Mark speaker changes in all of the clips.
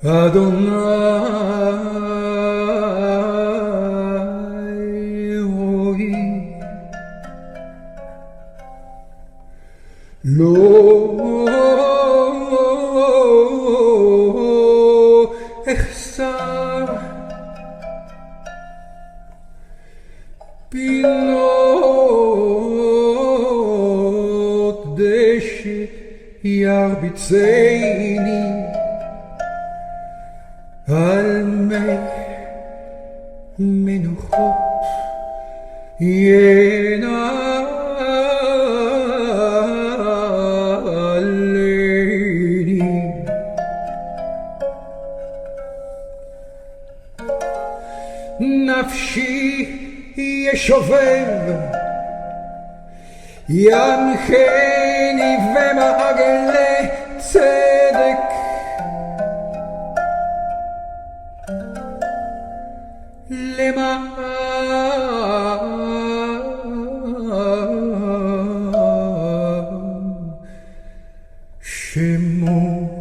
Speaker 1: Adonai Roi Lo Echsar Pilot Deshe Yarbitzeini על מי מנוחות ינעלני נפשי ישובב ינחני ומעגלי צדק למען שמו.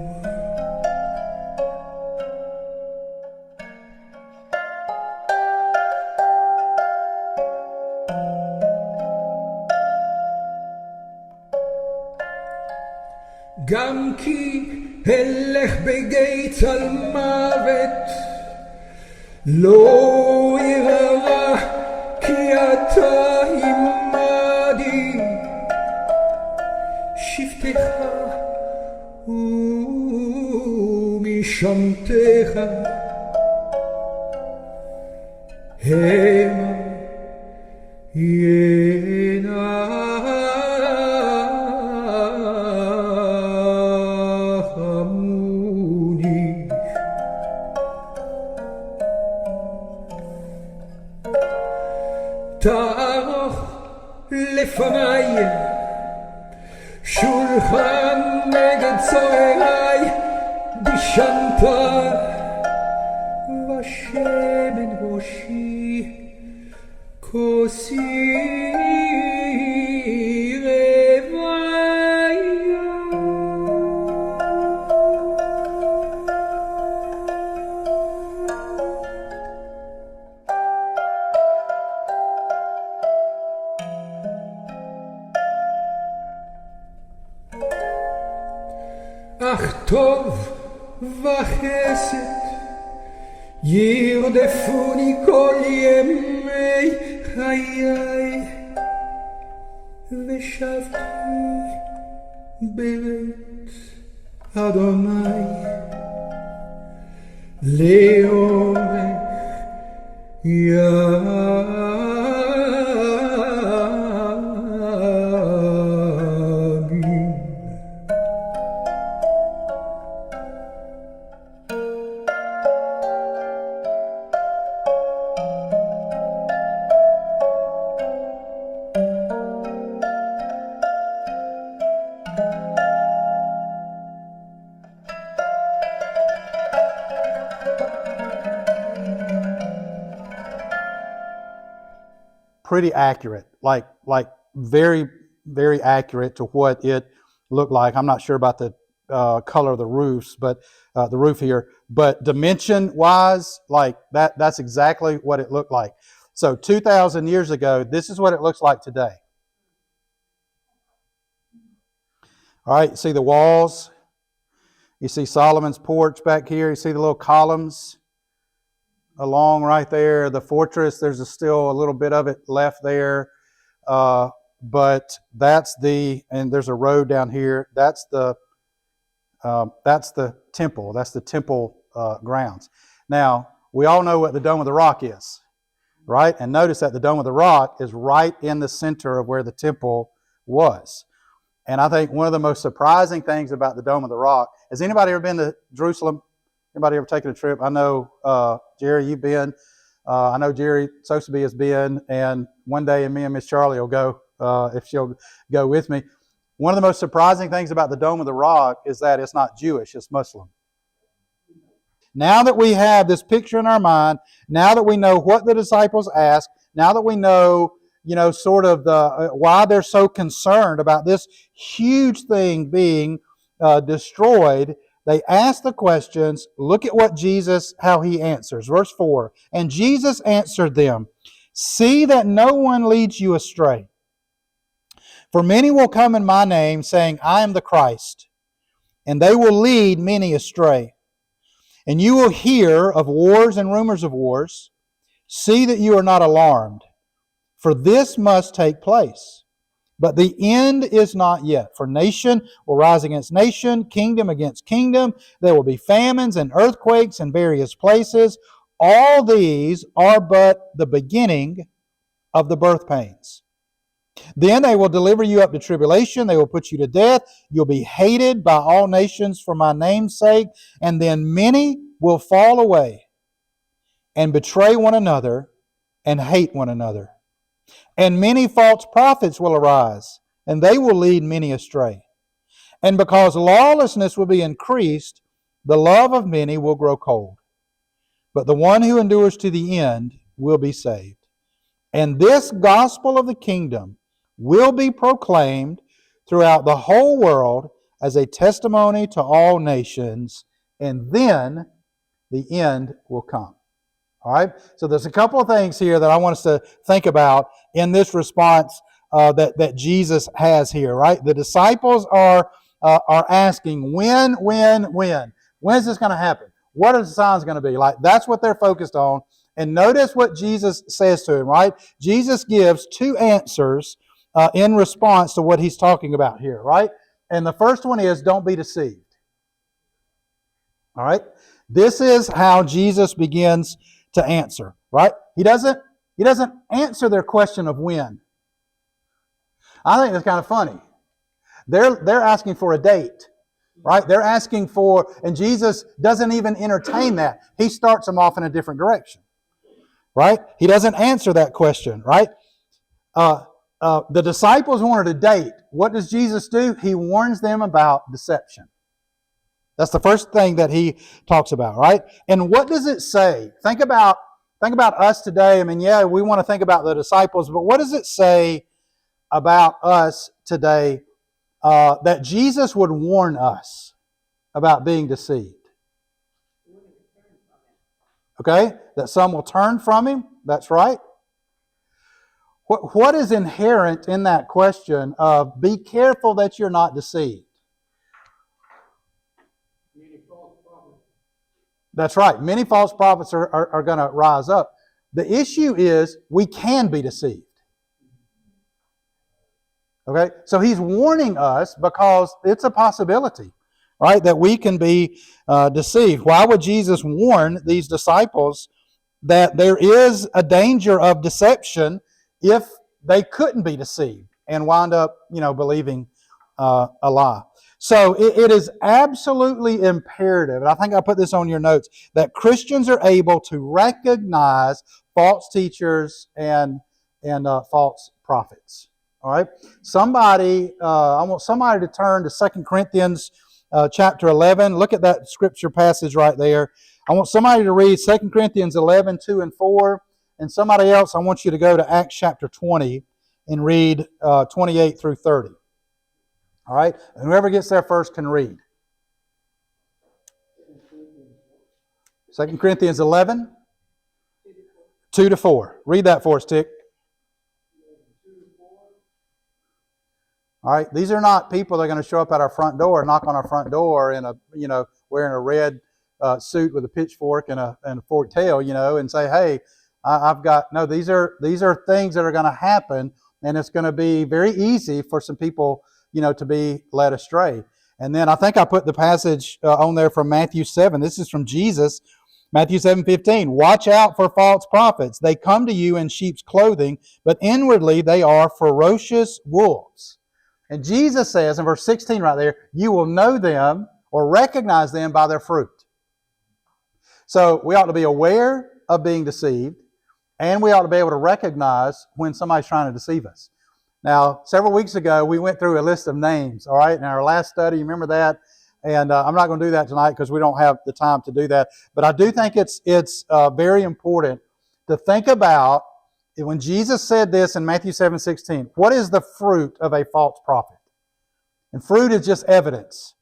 Speaker 1: גם כי אלך בגיא צל מוות לא ירא כי אתה עמדי שבטך ומשמתך המה ינחמוני. תערוך לפניי שולחן נגד צורריי דשנת ושמן ראשי כוסי אך טוב וחסד ירדפוני כל ימי חיי ושבתי בבית אדוני לאורך ימים.
Speaker 2: Pretty accurate, like very, very accurate to what it looked like. I'm not sure about the color of the roofs, but the roof here, but dimension-wise, like that's exactly what it looked like. So 2,000 years ago, this is what it looks like today. All right, you see the walls. You see Solomon's porch back here. You see the little columns along right there. The fortress, there's still a little bit of it left there. But that's and there's a road down here. That's the temple. That's the temple grounds. Now, we all know what the Dome of the Rock is, right? And notice that the Dome of the Rock is right in the center of where the temple was. And I think one of the most surprising things about the Dome of the Rock, has anybody ever been to Jerusalem? Anybody ever taken a trip? I know, Jerry, you've been. I know Jerry Sosaby has been. And one day, me and Miss Charlie will go, if she'll go with me. One of the most surprising things about the Dome of the Rock is that it's not Jewish, it's Muslim. Now that we have this picture in our mind, now that we know what the disciples asked, now that we know, sort of why they're so concerned about this huge thing being destroyed, They ask the questions. Look at what Jesus, how he answers. Verse 4, and Jesus answered them, see that no one leads you astray. For many will come in my name, saying, I am the Christ, and they will lead many astray. And you will hear of wars and rumors of wars. See that you are not alarmed, for this must take place. But the end is not yet. For nation will rise against nation, kingdom against kingdom. There will be famines and earthquakes in various places. All these are but the beginning of the birth pains. Then they will deliver you up to tribulation. They will put you to death. You'll be hated by all nations for my name's sake. And then many will fall away and betray one another and hate one another. And many false prophets will arise, and they will lead many astray. And because lawlessness will be increased, the love of many will grow cold. But the one who endures to the end will be saved. And this gospel of the kingdom will be proclaimed throughout the whole world as a testimony to all nations, and then the end will come. All right? So there's a couple of things here that I want us to think about in this response that Jesus has here, right? The disciples are asking, when? When is this going to happen? What are the signs going to be? Like, that's what they're focused on. And notice what Jesus says to him, right? Jesus gives two answers in response to what he's talking about here, right? And the first one is, don't be deceived. All right? This is how Jesus begins to answer, right? He doesn't answer their question of when. I think that's kind of funny. They're asking for a date, right? They're asking for, and Jesus doesn't even entertain that. He starts them off in a different direction, right? He doesn't answer that question, right? The disciples wanted a date. What does Jesus do? He warns them about deception. That's the first thing that he talks about, right? And what does it say? Think about us today. I mean, yeah, we want to think about the disciples, but what does it say about us today that Jesus would warn us about being deceived? Okay? That some will turn from him. That's right. What is inherent in that question of be careful that you're not deceived? That's right. Many false prophets are going to rise up. The issue is we can be deceived. Okay? So he's warning us because it's a possibility, right, that we can be deceived. Why would Jesus warn these disciples that there is a danger of deception if they couldn't be deceived and wind up, believing a lie? So it is absolutely imperative, and I think I put this on your notes, that Christians are able to recognize false teachers and false prophets. All right? I want somebody to turn to 2 Corinthians chapter 11. Look at that scripture passage right there. I want somebody to read 2 Corinthians 11, 2 and 4. And somebody else, I want you to go to Acts chapter 20 and read 28 through 30. All right? And whoever gets there first can read. 2 Corinthians 11, 2 to 4. Read that for us, Tick. All right? These are not people that are going to show up at our front door, knock on our front door in wearing a red suit with a pitchfork and a forked tail, and say, hey, No, these are things that are going to happen, and it's going to be very easy for some people, to be led astray. And then I think I put the passage on there from Matthew 7. This is from Jesus, Matthew 7:15. Watch out for false prophets. They come to you in sheep's clothing, but inwardly they are ferocious wolves. And Jesus says in verse 16 right there, you will know them or recognize them by their fruit. So we ought to be aware of being deceived, and we ought to be able to recognize when somebody's trying to deceive us. Now, several weeks ago, we went through a list of names, all right, in our last study. You remember that? And I'm not going to do that tonight because we don't have the time to do that. But I do think it's very important to think about when Jesus said this in Matthew 7:16, what is the fruit of a false prophet? And fruit is just evidence,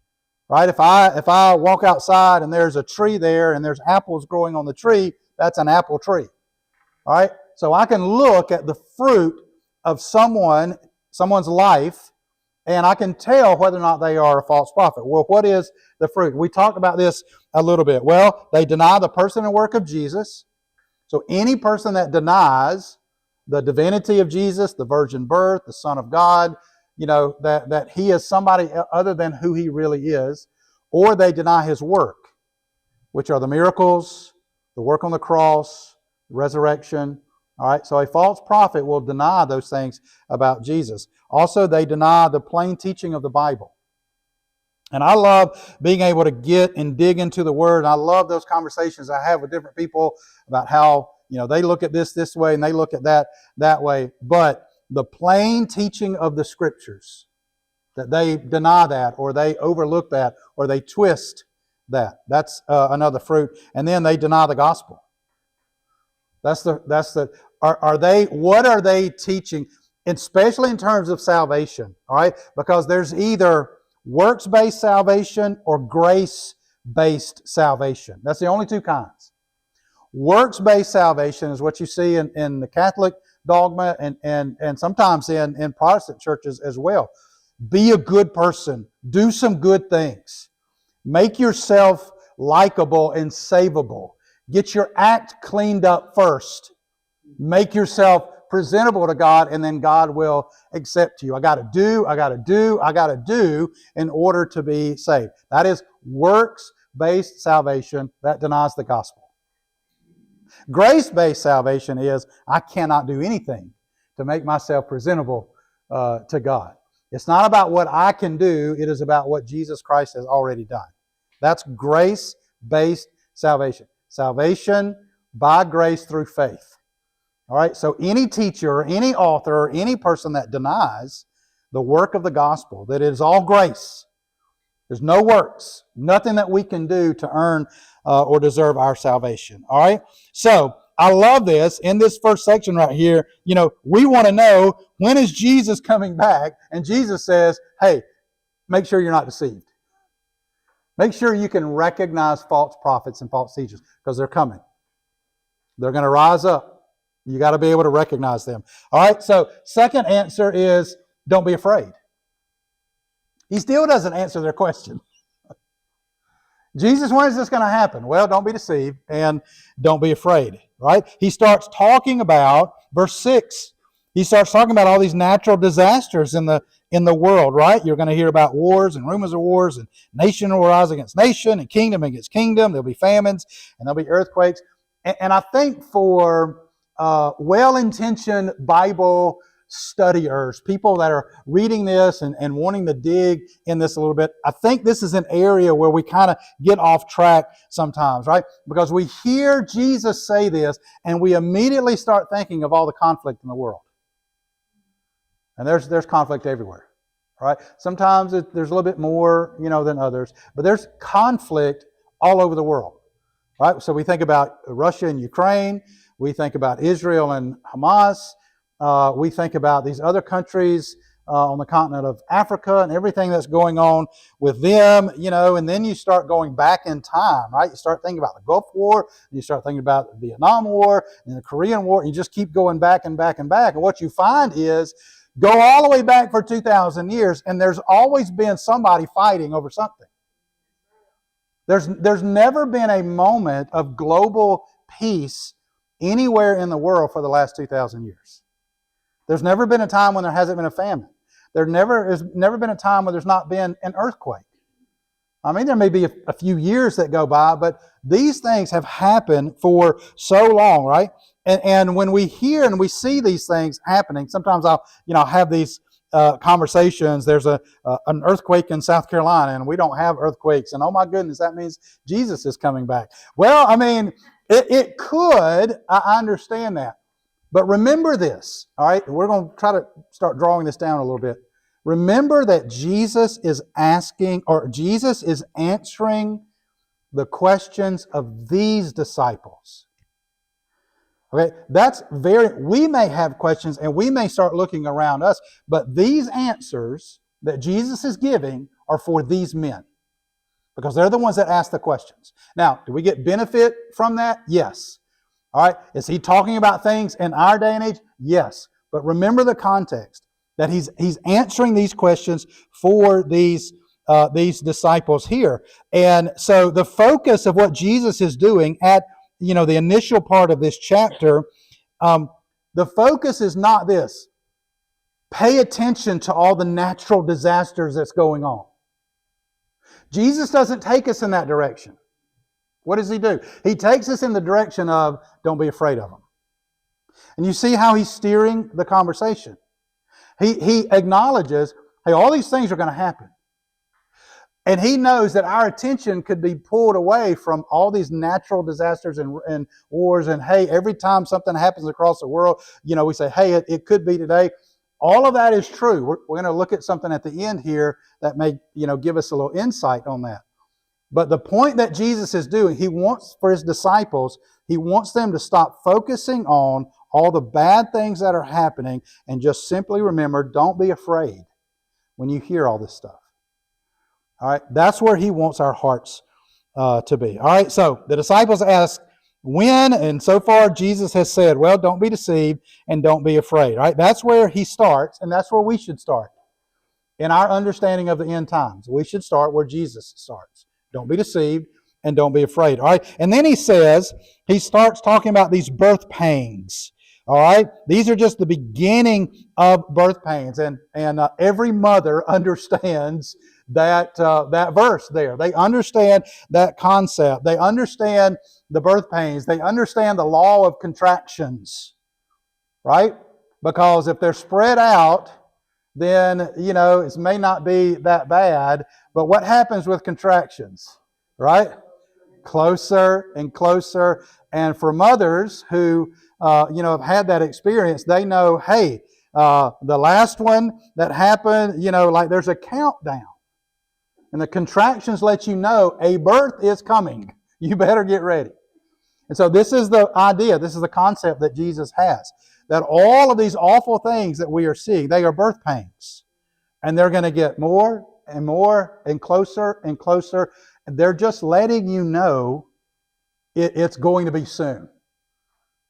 Speaker 2: right? If I walk outside and there's a tree there and there's apples growing on the tree, that's an apple tree, all right? So I can look at the fruit of someone's life, and I can tell whether or not they are a false prophet. Well, what is the fruit? We talked about this a little bit. Well, they deny the person and work of Jesus. So any person that denies the divinity of Jesus, the virgin birth, the Son of God, that he is somebody other than who he really is, or they deny his work, which are the miracles, the work on the cross, resurrection. All right, so a false prophet will deny those things about Jesus. Also, they deny the plain teaching of the Bible. And I love being able to get and dig into the Word. I love those conversations I have with different people about how, they look at this way and they look at that way. But the plain teaching of the Scriptures, that they deny that, or they overlook that, or they twist that. That's another fruit. And then they deny the gospel. What are they teaching, especially in terms of salvation? All right, because there's either works-based salvation or grace-based salvation. That's the only two kinds. Works-based salvation is what you see in the Catholic dogma and sometimes in Protestant churches as well. Be a good person. Do some good things. Make yourself likable and savable. Get your act cleaned up first. Make yourself presentable to God, and then God will accept you. I got to do in order to be saved. That is works-based salvation that denies the gospel. Grace-based salvation is, I cannot do anything to make myself presentable to God. It's not about what I can do. It is about what Jesus Christ has already done. That's grace-based salvation. Salvation by grace through faith. All right, so any teacher, or any author, or any person that denies the work of the gospel, that it is all grace, there's no works, nothing that we can do to earn or deserve our salvation. All right, so I love this. In this first section right here, we want to know, when is Jesus coming back? And Jesus says, hey, make sure you're not deceived. Make sure you can recognize false prophets and false teachers, because they're coming. They're going to rise up. You got to be able to recognize them. All right, so second answer is, don't be afraid. He still doesn't answer their question. Jesus, when is this going to happen? Well, don't be deceived and don't be afraid. Right? He starts talking about, verse 6, he starts talking about all these natural disasters in the world, right? You're going to hear about wars and rumors of wars, and nation will rise against nation and kingdom against kingdom. There'll be famines and there'll be earthquakes. And I think for well-intentioned Bible studiers, people that are reading this and wanting to dig in this a little bit, I think this is an area where we kind of get off track sometimes, right? Because we hear Jesus say this and we immediately start thinking of all the conflict in the world. And there's conflict everywhere, right? Sometimes there's a little bit more, than others, but there's conflict all over the world, right? So we think about Russia and Ukraine, we think about Israel and Hamas, we think about these other countries on the continent of Africa and everything that's going on with them, and then you start going back in time, right? You start thinking about the Gulf War, and you start thinking about the Vietnam War and the Korean War, and you just keep going back and back and back. And what you find is, go all the way back for 2,000 years, and there's always been somebody fighting over something. There's never been a moment of global peace anywhere in the world for the last 2,000 years. There's never been a time when there hasn't been a famine. There's never been a time where there's not been an earthquake. I mean, there may be a few years that go by, but these things have happened for so long, right? And when we hear and we see these things happening, sometimes I'll have these conversations. There's an earthquake in South Carolina, and we don't have earthquakes. And oh my goodness, that means Jesus is coming back. Well, I mean, it could. I understand that. But remember this, all right? We're going to try to start drawing this down a little bit. Remember that Jesus is answering the questions of these disciples. Okay, we may have questions and we may start looking around us, but these answers that Jesus is giving are for these men. because they're the ones that ask the questions. Now, do we get benefit from that? Yes. All right. Is he talking about things in our day and age? Yes. But remember the context, that he's answering these questions for these disciples here. And so the focus of what Jesus is doing at the initial part of this chapter, the focus is not this. Pay attention to all the natural disasters that's going on. Jesus doesn't take us in that direction. What does he do? He takes us in the direction of, don't be afraid of them. And you see how he's steering the conversation. He acknowledges, hey, all these things are going to happen. And he knows that our attention could be pulled away from all these natural disasters and wars. And hey, every time something happens across the world, we say, hey, it could be today. All of that is true. We're going to look at something at the end here that may, give us a little insight on that. But the point that Jesus is doing, he wants for his disciples, he wants them to stop focusing on all the bad things that are happening and just simply remember, don't be afraid when you hear all this stuff. All right, that's where he wants our hearts to be. All right, so the disciples ask when, and so far Jesus has said, well, don't be deceived and don't be afraid. All right, that's where he starts, and that's where we should start. In our understanding of the end times, we should start where Jesus starts. Don't be deceived and don't be afraid. All right, and then he starts talking about these birth pangs. All right, these are just the beginning of birth pains, and every mother understands that verse there. They understand that concept. They understand the birth pains. They understand the law of contractions, right? Because if they're spread out, then it may not be that bad. But what happens with contractions, right? Closer and closer. And for mothers who have had that experience, they know, hey, the last one that happened, like there's a countdown. And the contractions let you know a birth is coming. You better get ready. And so this is the idea, this is the concept that Jesus has. That all of these awful things that we are seeing, they are birth pains. And they're going to get more and more and closer and closer. And they're just letting you know it's going to be soon.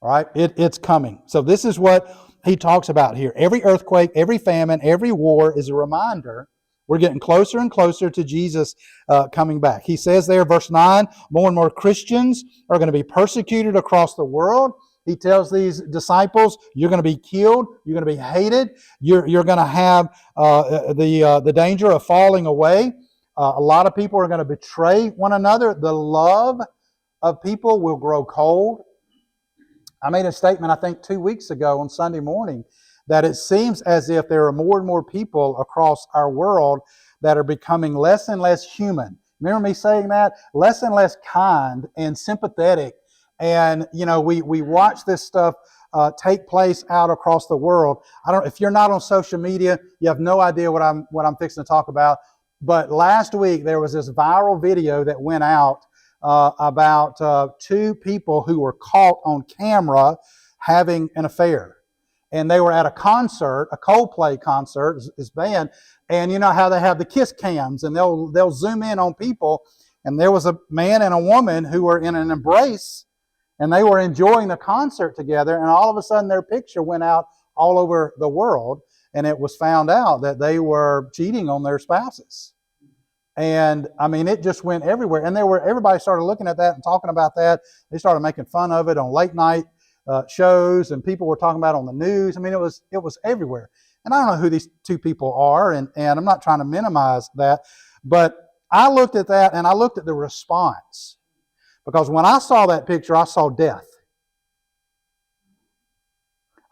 Speaker 2: All right? It's coming. So this is what he talks about here. Every earthquake, every famine, every war is a reminder we're getting closer and closer to Jesus coming back. He says there, verse 9, more and more Christians are going to be persecuted across the world. He tells these disciples, you're going to be killed, you're going to be hated, you're going to have the danger of falling away. A lot of people are going to betray one another. The love of people will grow cold. I made a statement, I think, 2 weeks ago on Sunday morning, that it seems as if there are more and more people across our world that are becoming less and less human. Remember me saying that? Less and less kind and sympathetic. And, we watch this stuff take place out across the world. If you're not on social media, you have no idea what I'm fixing to talk about. But last week, there was this viral video that went out about two people who were caught on camera having an affair. And they were at a concert, a Coldplay concert, this band, and you know how they have the kiss cams, and they'll zoom in on people, and there was a man and a woman who were in an embrace, and they were enjoying the concert together, and all of a sudden their picture went out all over the world, and it was found out that they were cheating on their spouses. And I mean, it just went everywhere, and everybody started looking at that and talking about that. They started making fun of it on late night shows, and people were talking about it on the news. I mean, it was everywhere. And I don't know who these two people are, and I'm not trying to minimize that, but I looked at that and I looked at the response, because when I saw that picture, I saw death.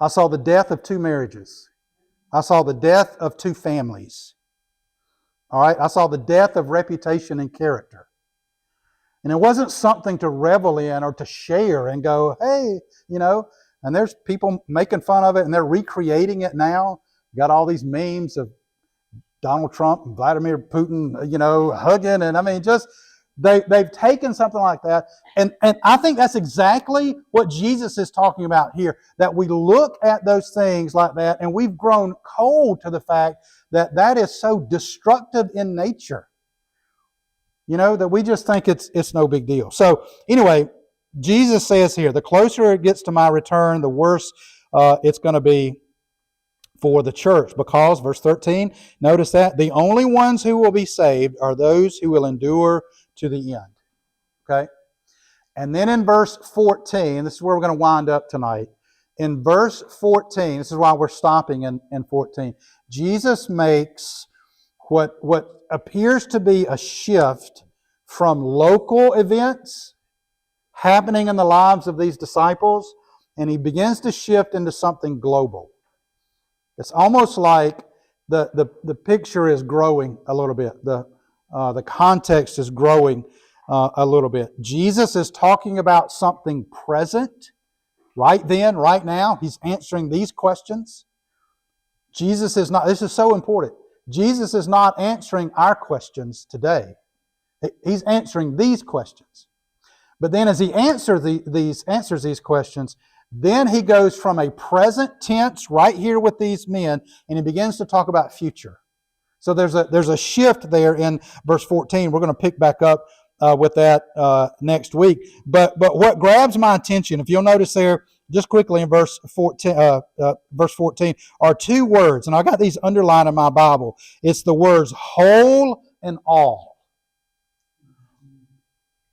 Speaker 2: I saw the death of two marriages. I saw the death of two families. All right, I saw the death of reputation and character. And it wasn't something to revel in or to share and go, hey, and there's people making fun of it and they're recreating it now. Got all these memes of Donald Trump and Vladimir Putin, hugging. And I mean, just they've taken something like that. And I think that's exactly what Jesus is talking about here, that we look at those things like that and we've grown cold to the fact that is so destructive in nature. that we just think it's no big deal. So anyway, Jesus says here, the closer it gets to my return, the worse it's going to be for the church. Because, verse 13, notice that, the only ones who will be saved are those who will endure to the end. Okay? And then in verse 14, this is where we're going to wind up tonight. In verse 14, this is why we're stopping in 14, Jesus makes what appears to be a shift from local events happening in the lives of these disciples, and he begins to shift into something global. It's almost like the picture is growing a little bit. The context is growing a little bit. Jesus is talking about something present, right then, right now. He's answering these questions. Jesus is not, this is so important. Jesus is not answering our questions today. He's answering these questions. But then as he answers these questions, then he goes from a present tense right here with these men, and he begins to talk about future. So there's a shift there in verse 14. We're going to pick back up with that next week. But what grabs my attention, if you'll notice there, just quickly in verse 14, are two words, and I got these underlined in my Bible. It's the words whole and all.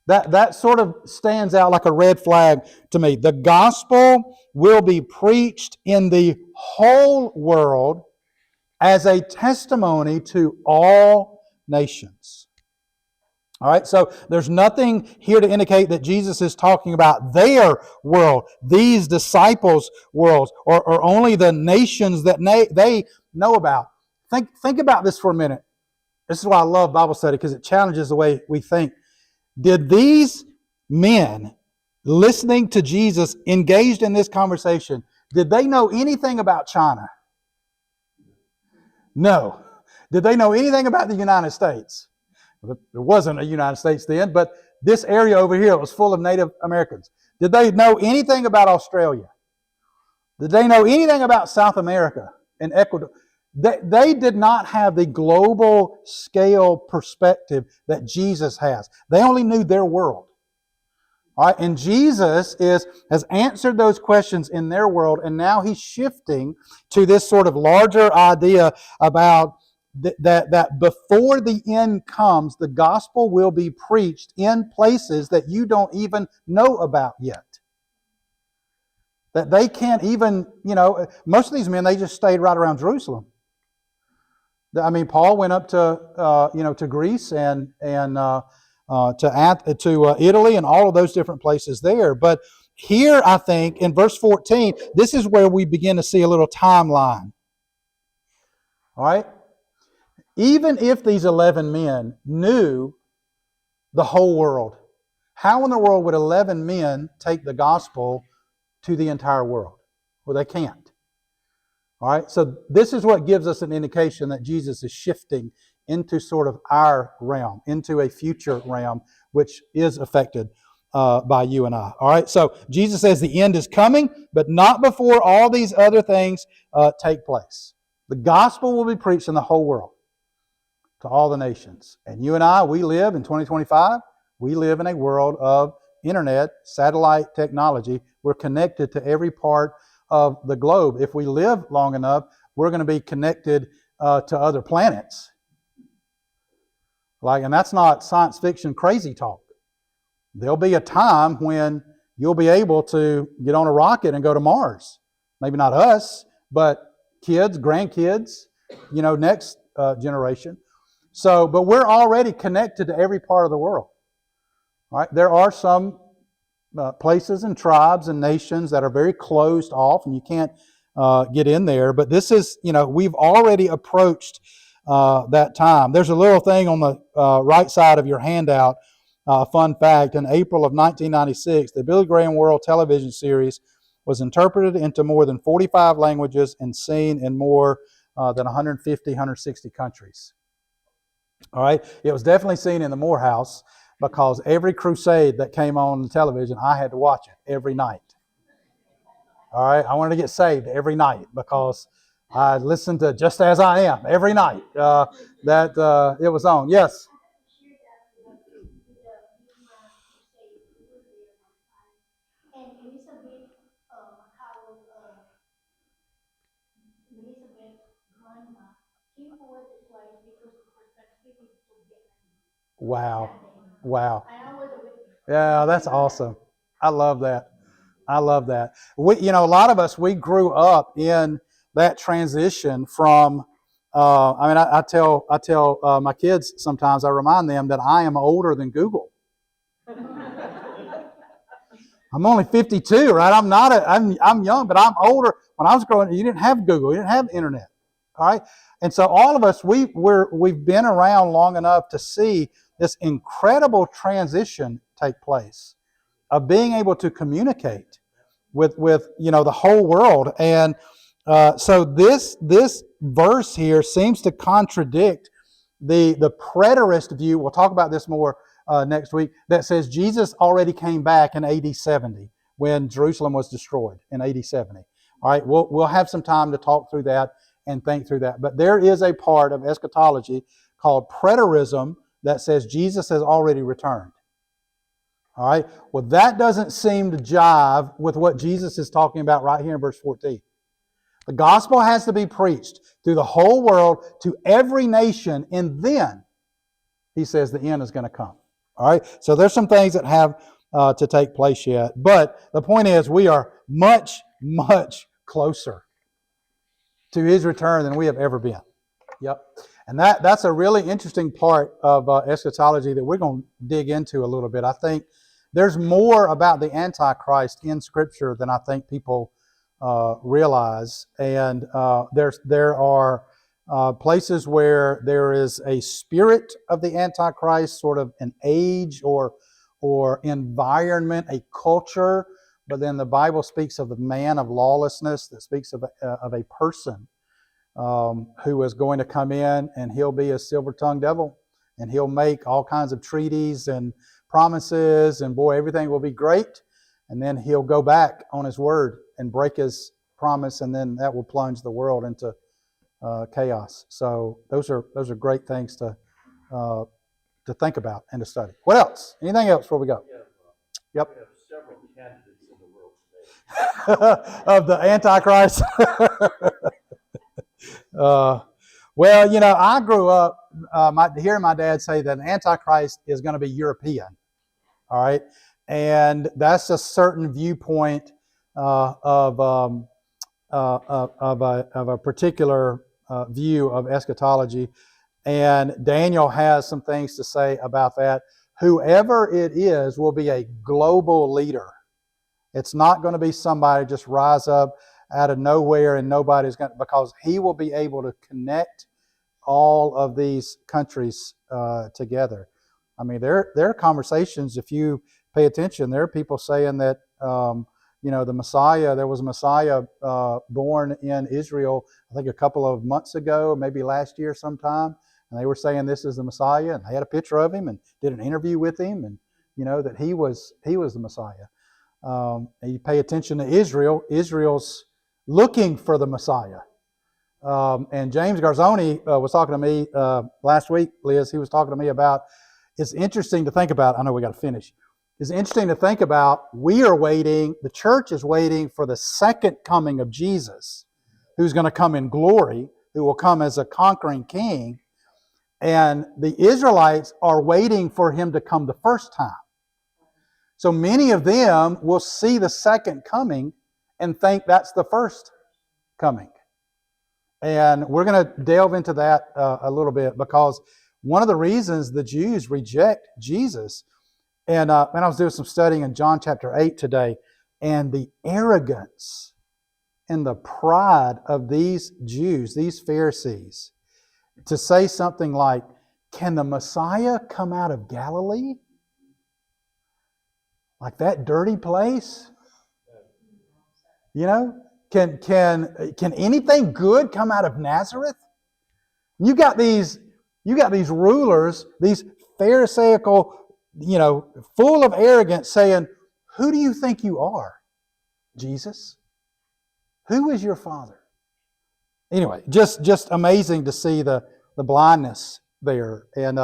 Speaker 2: That sort of stands out like a red flag to me. The gospel will be preached in the whole world as a testimony to all nations. All right, so there's nothing here to indicate that Jesus is talking about their world, these disciples' worlds, or only the nations that they know about. Think about this for a minute. This is why I love Bible study, because it challenges the way we think. Did these men listening to Jesus, engaged in this conversation, did they know anything about China? No. Did they know anything about the United States? There wasn't a United States then, but this area over here was full of Native Americans. Did they know anything about Australia? Did they know anything about South America and Ecuador? They did not have the global scale perspective that Jesus has. They only knew their world. All right? And Jesus has answered those questions in their world, and now he's shifting to this sort of larger idea about that before the end comes, the gospel will be preached in places that you don't even know about yet. That they can't even, most of these men, they just stayed right around Jerusalem. I mean, Paul went up to Greece and to Italy and all of those different places there. But here, I think, in verse 14, this is where we begin to see a little timeline. All right? Even if these 11 men knew the whole world, how in the world would 11 men take the gospel to the entire world? Well, they can't. All right, so this is what gives us an indication that Jesus is shifting into sort of our realm, into a future realm, which is affected by you and I. All right, so Jesus says the end is coming, but not before all these other things take place. The gospel will be preached in the whole world, to all the nations. And you and I, we live in 2025, we live in a world of internet, satellite technology. We're connected to every part of the globe. If we live long enough, we're going to be connected to other planets. And that's not science fiction crazy talk. There'll be a time when you'll be able to get on a rocket and go to Mars. Maybe not us, but kids, grandkids, next generation. So, but we're already connected to every part of the world. All right, there are some places and tribes and nations that are very closed off, and you can't get in there. But this is, we've already approached that time. There's a little thing on the right side of your handout. Fun fact: in April of 1996, the Billy Graham World Television Series was interpreted into more than 45 languages and seen in more than 150, 160 countries. All right, it was definitely seen in the Morehouse, because every crusade that came on the television, I had to watch it every night. All right, I wanted to get saved every night because I listened to Just As I Am every night that it was on. Yes?
Speaker 3: And Elizabeth, how Elizabeth grandma came forward twice because it was transmitted to Vietnam.
Speaker 2: Wow.
Speaker 3: That day.
Speaker 2: Wow.
Speaker 3: And I was a witness.
Speaker 2: Yeah, that's awesome. I love that. I love that. A lot of us, we grew up in that transition from. I tell my kids sometimes. I remind them that I am older than Google. I'm only 52, right? I'm young, but I'm older. When I was growing up, you didn't have Google, you didn't have the internet. All right, and so all of us, we've been around long enough to see this incredible transition take place of being able to communicate with the whole world. And so this verse here seems to contradict the preterist view. We'll talk about this more next week. That says Jesus already came back in AD 70 when Jerusalem was destroyed in AD 70. All right, we'll have some time to talk through that and think through that. But there is a part of eschatology called preterism that says Jesus has already returned. All right. Well, that doesn't seem to jive with what Jesus is talking about right here in verse 14. The gospel has to be preached through the whole world to every nation, and then he says the end is going to come. All right. So there's some things that have to take place yet, but the point is we are much, much closer to his return than we have ever been. Yep. And that's a really interesting part of eschatology that we're going to dig into a little bit. I think there's more about the Antichrist in Scripture than I think people realize. And there are places where there is a spirit of the Antichrist, sort of an age or environment, a culture. But then the Bible speaks of the man of lawlessness, that speaks of a person who is going to come in, and he'll be a silver-tongued devil, and he'll make all kinds of treaties and promises, and boy, everything will be great, and then he'll go back on his word and break his promise, and then that will plunge the world into chaos. So those are great things to think about and to study. What else? Anything else before we go? Yep.
Speaker 4: We have several candidates in the world today.
Speaker 2: Of the Antichrist. Well, I grew up hearing my dad say that an Antichrist is going to be European. All right, and that's a certain viewpoint of a particular view of eschatology, and Daniel has some things to say about that. Whoever it is will be a global leader. It's not going to be somebody just rise up out of nowhere and nobody's going to, because he will be able to connect all of these countries together. I mean, there are conversations, if you pay attention, there are people saying that, the Messiah, there was a Messiah born in Israel, I think a couple of months ago, maybe last year sometime, and they were saying this is the Messiah, and they had a picture of him and did an interview with him, and, that he was the Messiah. And you pay attention to Israel, Israel's looking for the Messiah. And James Garzoni was talking to me last week, Liz. He was talking to me about, it's interesting to think about, I know we got to finish. It's interesting to think about, we are waiting, the church is waiting for the second coming of Jesus, who's going to come in glory, who will come as a conquering king. And the Israelites are waiting for him to come the first time. So many of them will see the second coming and think that's the first coming. And we're going to delve into that a little bit, because one of the reasons the Jews reject Jesus, and I was doing some studying in John chapter 8 today, and the arrogance and the pride of these Jews, these Pharisees, to say something like, can the Messiah come out of Galilee? Like that dirty place? Can anything good come out of Nazareth? You got these rulers, these Pharisaical, full of arrogance, saying, who do you think you are, Jesus? Who is your father? Anyway, just amazing to see the blindness there. And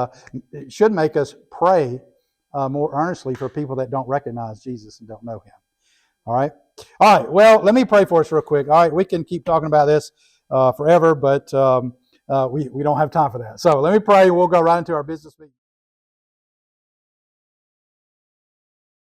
Speaker 2: it should make us pray more earnestly for people that don't recognize Jesus and don't know him. All right. All right. Well, let me pray for us real quick. All right. We can keep talking about this forever, but we don't have time for that. So let me pray. We'll go right into our business meeting.